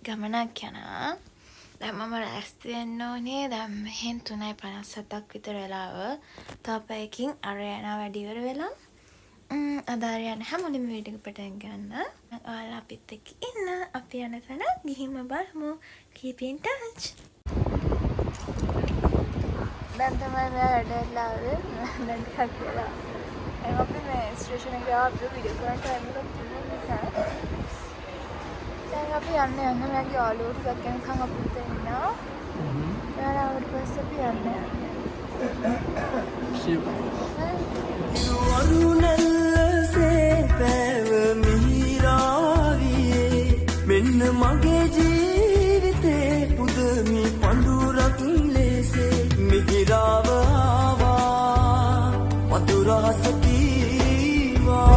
ගමනක් යනවා. දැන් මම රැස්ති වෙන්න ඕනේ. දැන් මෙහෙන් 3:57ක් විතර වෙලාව. තව පැයකින් අර යනවා වැඩි ඉවර වෙලා. අද අර යන හැමෝම වීඩියෝ එක පටන් ගන්න. ඔයාලා අපිත් එක්ක ඉන්න. අපි යන තැන ගිහින්ම බලමු. Keep in touch. දැන් තමයි වැඩ ආවේ. දැන් ටිකක් වෙලා. අපි මේ ස්ටේෂන් එකේ ආපු වීඩියෝ කරන්න ටයිම් එකක් තිබුණේ. දැන් අපි යන්නේ මගේ යාළුවෝ ටිකක් එනකන් අපිත් ඉන්නවා. එයාලා ඊට පස්සේ අපි යන්නේ. වරුණල්ලසේ පැව මිහිරාවියේ මෙන්න මගේ ජීවිතේ පුදමි පඳුරක් ලෙසේ මිහිරාව ආවා මధుරස කීවා.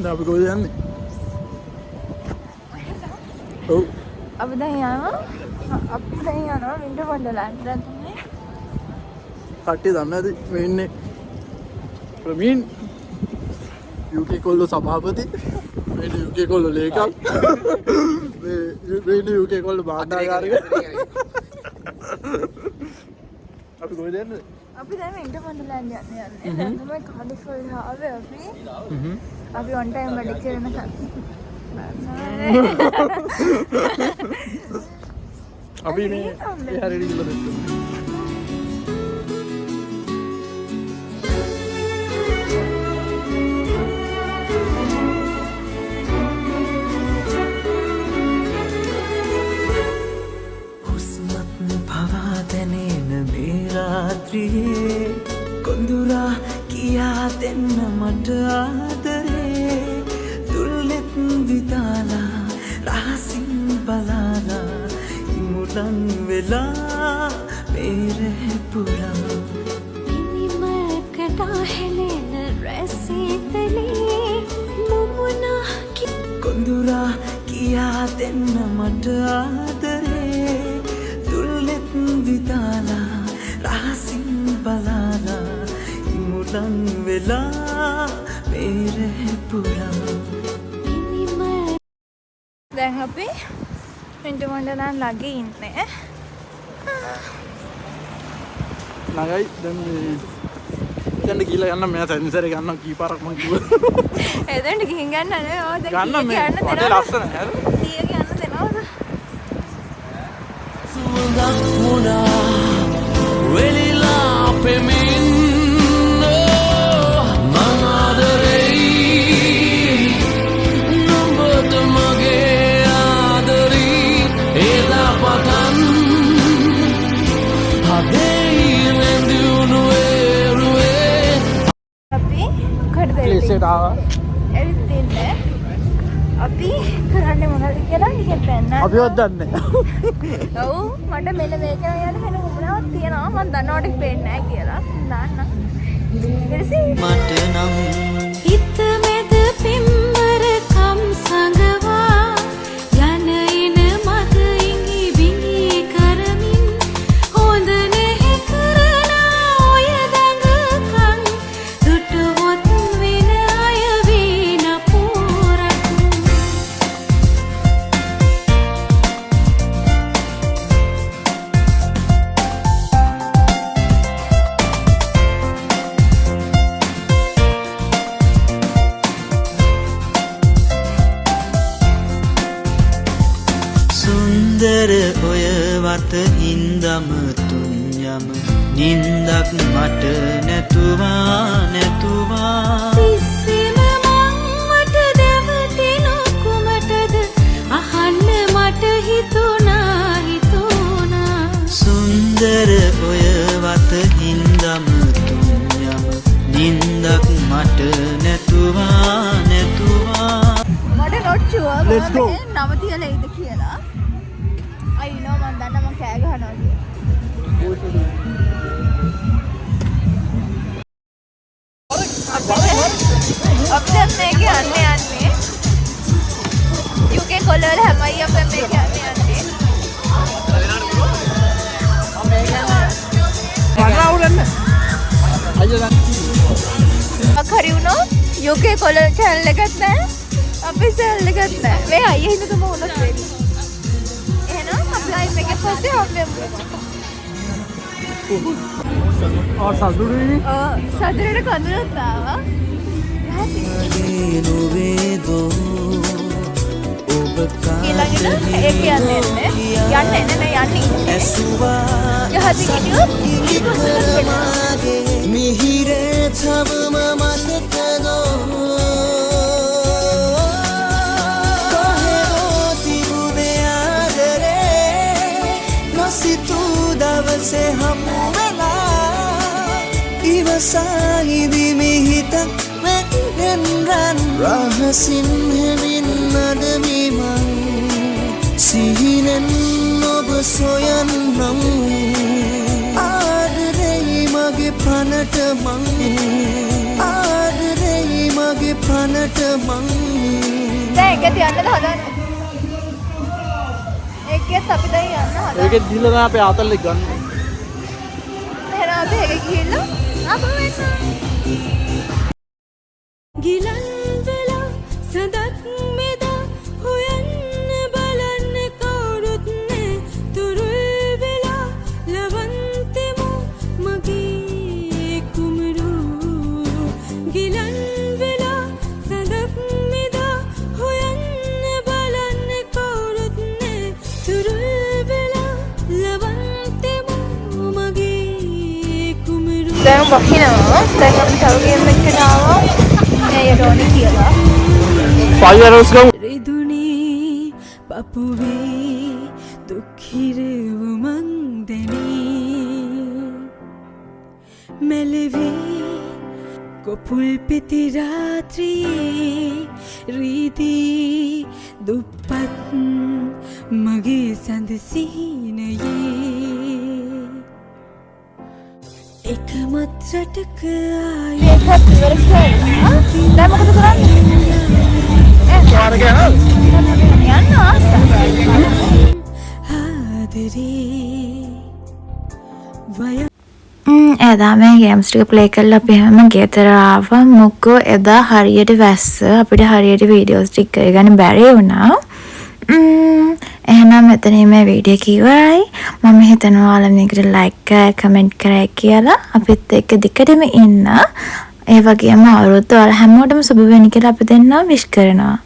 අපි කොහෙද යන්නේ? ඔව්. අපි දැන් යනවා වින්ටර් වන්ඩර්ලෑන්ඩ්. දැන් තමයි කට්ටිය දන්නේ නැති මේ ඉන්නේ ප්‍රවීන් UK කොල්ලෝ සභාපති. මේ UK කොල්ලෝ ලේකම්. මේ UK කොල්ලෝ බාණ්ඩාගාරික. අපි කොහෙද යන්නේ? අපි දැන් වින්ටර් වන්ඩර්ලෑන්ඩ් යන්නේ. දැන් තමයි කාඩිෆ් වල ආවේ අපි. අපි on time වැඩි කරනකම්. අපි මේ හරියට ඉල්ල දෙන්න. හුස්මත් පවා දැනෙන මේ රාත්‍රියේ කොඳුරා කියා දෙන්න මට ආදරේ තුල්ලෙත් විතාලා රහසින් බලාලා ඉමුලන් වෙලා මේරේ පුරා ඉනිමකට හෙලෙන රැසීතලේ මුමුණා කොඳුරා කියා දෙන්න මට ආදරේ තුල්ලෙත් විතාලා රහසින් බලාලා ඉමුලන් වෙලා මේරේ පුරා. දැන් අපි වින්ටර් වන්ඩර්ලෑන්ඩ් ළඟ ඉන්නේ. ළඟයි දැන් මේ දැන් ගිහලා යන්න මම සෙන්සර් එක ගන්නවා කී පාරක් මම කිව්වා. එතෙන්ට ගිහින් ගන්න නේ. ඔය දැන් ගන්න මේ වටේ ලස්සන නේද? 100 ගන්න දෙනවද? සුවඳක් වුණා වෙලිලා පෙමින් අපි කරන්නේ මොනවද කියලා නිකන් පෙන්නන්න. අපිවත් දන්නේ ඔව් මට මෙන්න මේක යන හැන උඹනාවක් තියෙනවා. මම දන්නවට පේන්නේ නැහැ කියලා. දාන්න. ඊටසේ මට නම් හිත මෙද පිම්බර කම් සංගවා යන එන මත ඉඟි බිඟි කරමින් හොඳ නැහැ කරන ඔය දඟකම් දුටුවොත් වෙන අය වේන පෝරක්. සුන්දර ඔය වත හින්දම තුන්යම නින්දක් මට නැතුවා තිස්සෙම මංවට දැවටෙන කුමටද අහන්න මට හිතුණා සුන්දර ඔය වත හින්දම තුන්යම නින්දක් මට නැතුවා මට not sure Let's go. නවතියලා ඉද කියලා. I know මම දන්නා මම කෑ ගහනවා කියලා. යන්න. අයියෝ දැන් හරි වුණා UK කොල channel එකක් නැහැ. අපේ channel එකක් නැහැ. මේ අයියා හින්දා තමයි උනත් වෙන්නේ. එහෙනම් අපි live එකේ පස්සේ හම්බෙමු. සතුටුයි. සතුටට කඳුලක් ආවා. ඊළඟට ඒ කියන්නේ යන්නේ නෙමෙයි යන්නේ. යහති කිව්වොත් මිහිරේ තවම මතකදෝ කොහෙදෝ තිබුණේ ආදරේ නොසිතූ දවසේ හමු වෙලා ඉවසා ඉදිමි හිතක් වැටෙන් රන් රහසින් හැමින් නඩමි මං සිහිනෙන් ඔබ සොයන්නම් ආදරෙයි මගේ පනට මං ආදරෙයි මගේ පනට මං දැන් ඒකත් යන්නද හදන්නේ? ඒකත් අපි දැන් යන්න හදන්නේ. ඒකෙත් ගිහලා තමයි අපේ ආතල්ලේ ගන්න. එහෙනම් අපි ඒක ගිහිල්ලා ආපහු එන්න. ගිලන් වෙලා සඳක් මෙදා හොයන්න බලන්න කවුරුත් නෑ තුරුල් වෙලා ලවන්තෙමු මගේ කුමරු ගිලන් වෙලා සඳක් මෙදා හොයන්න බලන්න කවුරුත් නෑ තුරුල් වෙලා ලවන්තෙමු මගේ කුමරු දැන් බහිනවා. දැන් අපි තව ගේම් එකකට ආවා. ඒ රෝනි කියලා. Fireworks ගමු. රිදුනේ පපුවේ දුක්හිරව මං දැනේ මෙලවේ කොපුල් පෙති රාත්‍රියේ රීදී දුප්පත් මගේ සඳ සිහිනයේ එකමත් රටක ඒකත් ඉවර කරලා. දැන් මොකද කරන්නේ? පාරක යනවා. යන්න එදා මේ ගේම්ස් ටික ප්ලේ කරලා අපි හැම ගෙදර ආවා. මොකෝ එදා හරියට වැස්ස අපිට හරියට වීඩියෝස් ටික කරගන්න බැරි වුණා. එහෙනම් මෙතනින් මේ වීඩියෝ එක ඉවරයි. මම හිතනවා ඔයාලා මේකට ලයික් කරලා කමෙන්ට් කරයි කියලා. අපිත් එක්ක දිගටම ඉන්න. ඒ වගේම අවුරුද්ද ඔයාලා හැමෝටම සුබ වෙන්න කියලා අපි දෙන්නා විශ් කරනවා.